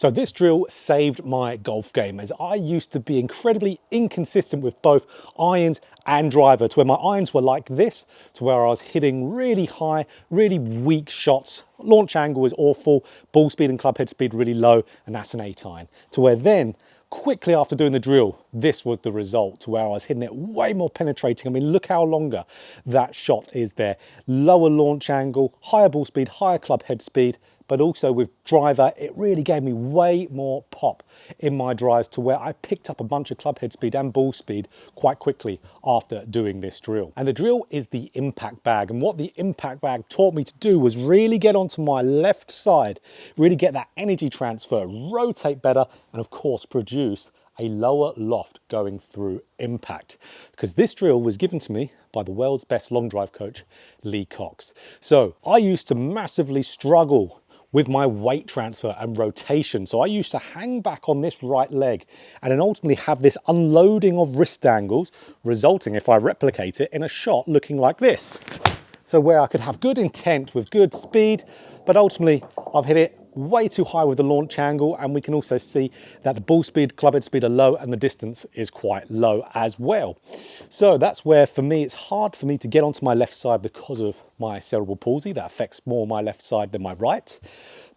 So this drill saved my golf game, as I used to be incredibly inconsistent with both irons and driver, to where my irons were like this, to where I was hitting really high, really weak shots. Launch angle is awful, ball speed and club head speed really low, and that's an 8 iron. To where then, quickly after doing the drill, this was the result, to where I was hitting it way more penetrating. I mean, look how longer that shot is there. Lower launch angle, higher ball speed, higher club head speed, but also with driver, it really gave me way more pop in my drives, to where I picked up a bunch of club head speed and ball speed quite quickly after doing this drill. And the drill is the impact bag. And what the impact bag taught me to do was really get onto my left side, really get that energy transfer, rotate better, and of course produce a lower loft going through impact, because this drill was given to me by the world's best long drive coach, Lee Cox. So I used to massively struggle with my weight transfer and rotation. So I used to hang back on this right leg and then ultimately have this unloading of wrist angles, resulting, if I replicate it, in a shot looking like this. So where I could have good intent with good speed, but ultimately I've hit it way too high with the launch angle, and we can also see that the ball speed, club head speed are low, and the distance is quite low as well. So that's where, for me, it's hard for me to get onto my left side because of my cerebral palsy. That affects more my left side than my right.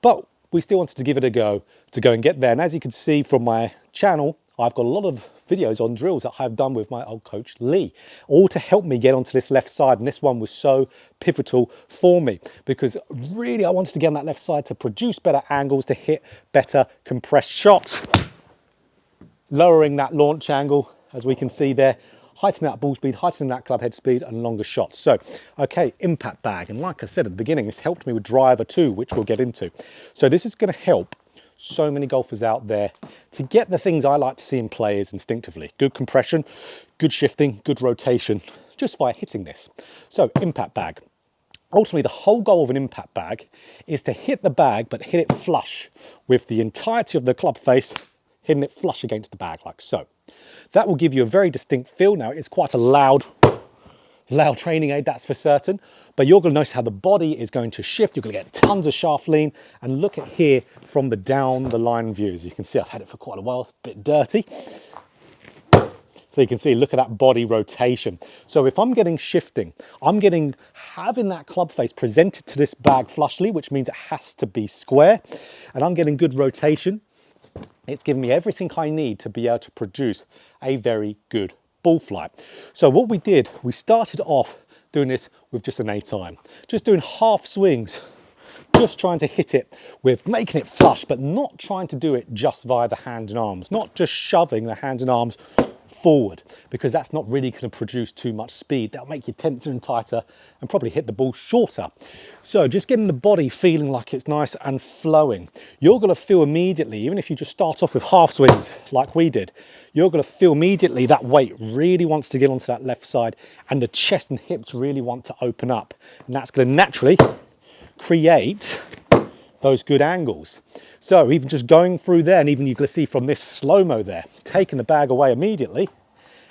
But we still wanted to give it a go to go and get there. And as you can see from my channel, I've got a lot of videos on drills that I've done with my old coach Lee, all to help me get onto this left side. And this one was so pivotal for me, because really I wanted to get on that left side to produce better angles, to hit better compressed shots, lowering that launch angle, as we can see there, heightening that ball speed, heightening that club head speed, and longer shots. So, okay, impact bag. And like I said at the beginning, this helped me with driver too, which we'll get into. So this is going to help so many golfers out there to get the things I like to see in players instinctively. Good compression, good shifting, good rotation, just by hitting this. So impact bag. Ultimately, the whole goal of an impact bag is to hit the bag, but hit it flush with the entirety of the club face, hitting it flush against the bag like so. That will give you a very distinct feel. Now, it's quite a loud training aid, that's for certain, but you're going to notice how the body is going to shift. You're going to get tons of shaft lean, and look at here from the down the line view. As you can see, I've had it for quite a while, it's a bit dirty. So you can see, look at that body rotation. So if I'm getting shifting, I'm having that club face presented to this bag flushly, which means it has to be square, and I'm getting good rotation. It's giving me everything I need to be able to produce a very good ball flight. So what we did, we started off doing this with just an 8 iron, just doing half swings, just trying to hit it with making it flush, but not trying to do it just via the hands and arms, not just shoving the hands and arms forward, because that's not really going to produce too much speed. That'll make you tenser and tighter and probably hit the ball shorter. So just getting the body feeling like it's nice and flowing. You're going to feel immediately, even if you just start off with half swings like we did, you're going to feel immediately that weight really wants to get onto that left side, and the chest and hips really want to open up, and that's going to naturally create those good angles. So even just going through there, and even you can see from this slow-mo there, taking the bag away immediately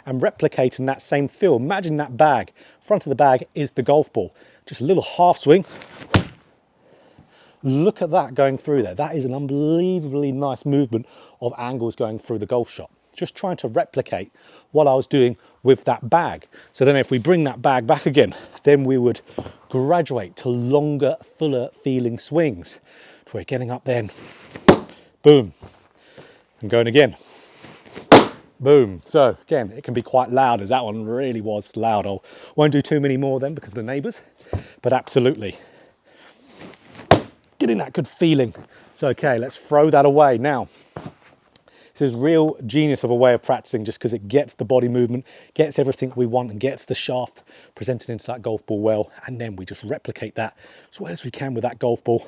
and replicating that same feel. Imagine that bag, front of the bag is the golf ball. Just a little half swing. Look at that going through there. That is an unbelievably nice movement of angles going through the golf shot. Just trying to replicate what I was doing with that bag. So then if we bring that bag back again, then we would graduate to longer, fuller feeling swings. So we're getting up then, boom, and going again, boom. So again, it can be quite loud, as that one really was loud. I won't do too many more then because of the neighbours, but absolutely getting that good feeling. So okay, let's throw that away now. This is real genius of a way of practicing, just because it gets the body movement, gets everything we want, and gets the shaft presented into that golf ball well, and then we just replicate that as well as we can with that golf ball.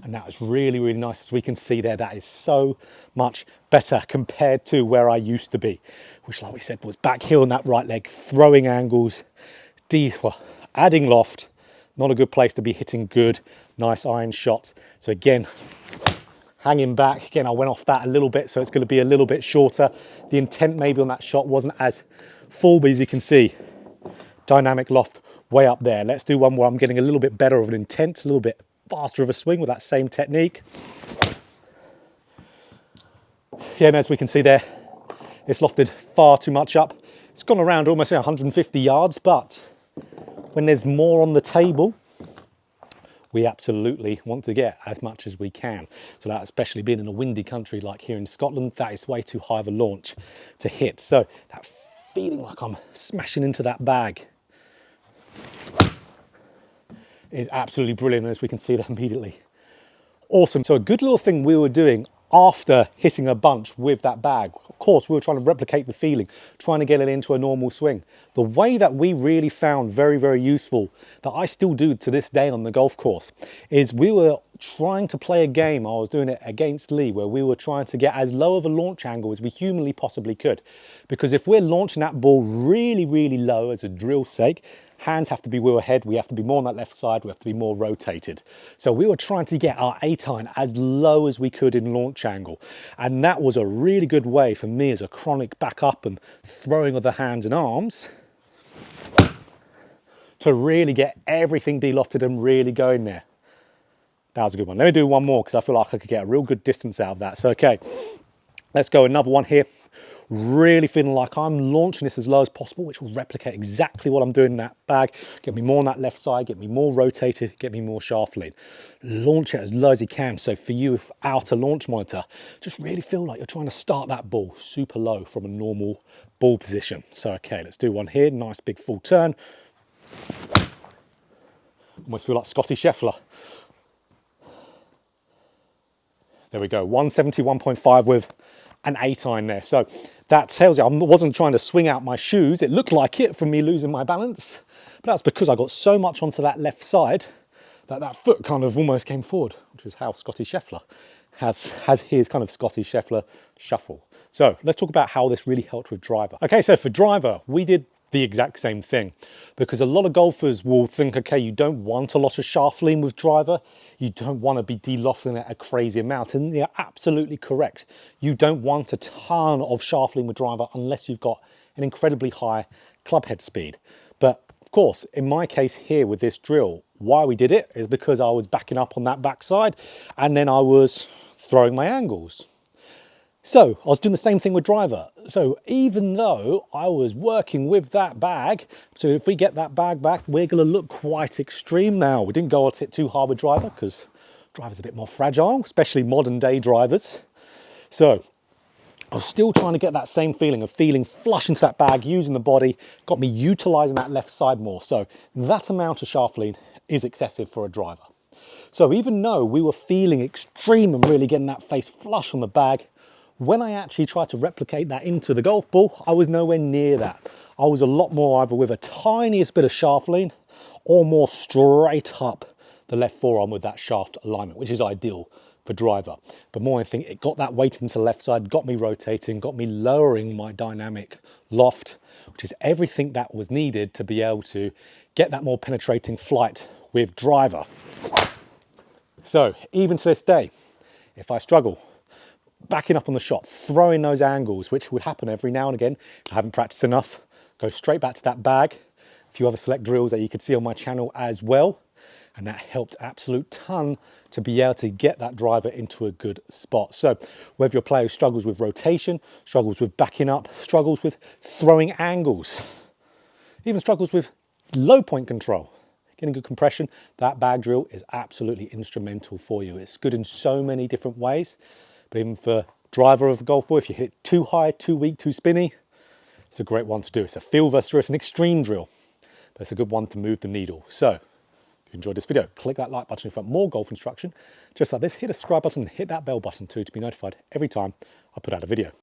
And that is really, really nice. As we can see there, that is so much better compared to where I used to be, which, like we said, was back here on that right leg, throwing angles, adding loft. Not a good place to be hitting good, nice iron shots. So again, hanging back. Again, I went off that a little bit, so it's going to be a little bit shorter. The intent maybe on that shot wasn't as full, but as you can see, dynamic loft way up there. Let's do one where I'm getting a little bit better of an intent, a little bit faster of a swing with that same technique. Yeah, and as we can see there, it's lofted far too much up. It's gone around almost 150 yards, but when there's more on the table, we absolutely want to get as much as we can. So that, especially being in a windy country like here in Scotland, that is way too high of a launch to hit. So that feeling like I'm smashing into that bag is absolutely brilliant, as we can see that immediately. Awesome. So a good little thing we were doing after hitting a bunch with that bag, of course, we were trying to replicate the feeling, trying to get it into a normal swing. The way that we really found very, very useful, that I still do to this day on the golf course, is we were trying to play a game. I was doing it against Lee, where we were trying to get as low of a launch angle as we humanly possibly could. Because if we're launching that ball really, really low as a drill's sake, hands have to be wheel ahead, we have to be more on that left side, we have to be more rotated. So we were trying to get our 8-iron as low as we could in launch angle. And that was a really good way for me as a chronic back up and throwing of the hands and arms to really get everything de-lofted and really going there. That was a good one. Let me do one more because I feel like I could get a real good distance out of that. So, okay, let's go another one here. Really feeling like I'm launching this as low as possible, which will replicate exactly what I'm doing in that bag. Get me more on that left side, get me more rotated, get me more shaft lean. Launch it as low as you can. So for you without a launch monitor, just really feel like you're trying to start that ball super low from a normal ball position. So, okay, let's do one here. Nice big full turn. Almost feel like Scotty Scheffler. There we go, 171.5 with an 8-iron there. So that tells you I wasn't trying to swing out my shoes. It looked like it from me losing my balance, but that's because I got so much onto that left side that that foot kind of almost came forward, which is how Scotty Scheffler has his kind of Scotty Scheffler shuffle. So let's talk about how this really helped with driver. Okay, so for driver, we did the exact same thing, because a lot of golfers will think, okay, you don't want a lot of shaft lean with driver, you don't want to be de-lofting it a crazy amount, and you're absolutely correct. You don't want a ton of shaft lean with driver unless you've got an incredibly high club head speed. But of course, in my case here with this drill, why we did it is because I was backing up on that backside and then I was throwing my angles. So I was doing the same thing with driver. So even though I was working with that bag, so if we get that bag back, we're going to look quite extreme now. We didn't go at it too hard with driver because driver's a bit more fragile, especially modern day drivers. So I was still trying to get that same feeling of feeling flush into that bag, using the body, got me utilizing that left side more. So that amount of shaft lean is excessive for a driver. So even though we were feeling extreme and really getting that face flush on the bag, when I actually tried to replicate that into the golf ball, I was nowhere near that. I was a lot more either with a tiniest bit of shaft lean or more straight up the left forearm with that shaft alignment, which is ideal for driver. But more I think it got that weight into the left side, got me rotating, got me lowering my dynamic loft, which is everything that was needed to be able to get that more penetrating flight with driver. So even to this day, if I struggle backing up on the shot, throwing those angles, which would happen every now and again, if I haven't practiced enough, go straight back to that bag. A few other select drills that you could see on my channel as well. And that helped absolute ton to be able to get that driver into a good spot. So whether your player struggles with rotation, struggles with backing up, struggles with throwing angles, even struggles with low point control, getting good compression, that bag drill is absolutely instrumental for you. It's good in so many different ways. But even for driver of the golf ball, if you hit it too high, too weak, too spinny, it's a great one to do. It's a feel versus an extreme drill, but it's a good one to move the needle. So if you enjoyed this video, click that like button if you want more golf instruction. Just like this, hit the subscribe button, hit that bell button too to be notified every time I put out a video.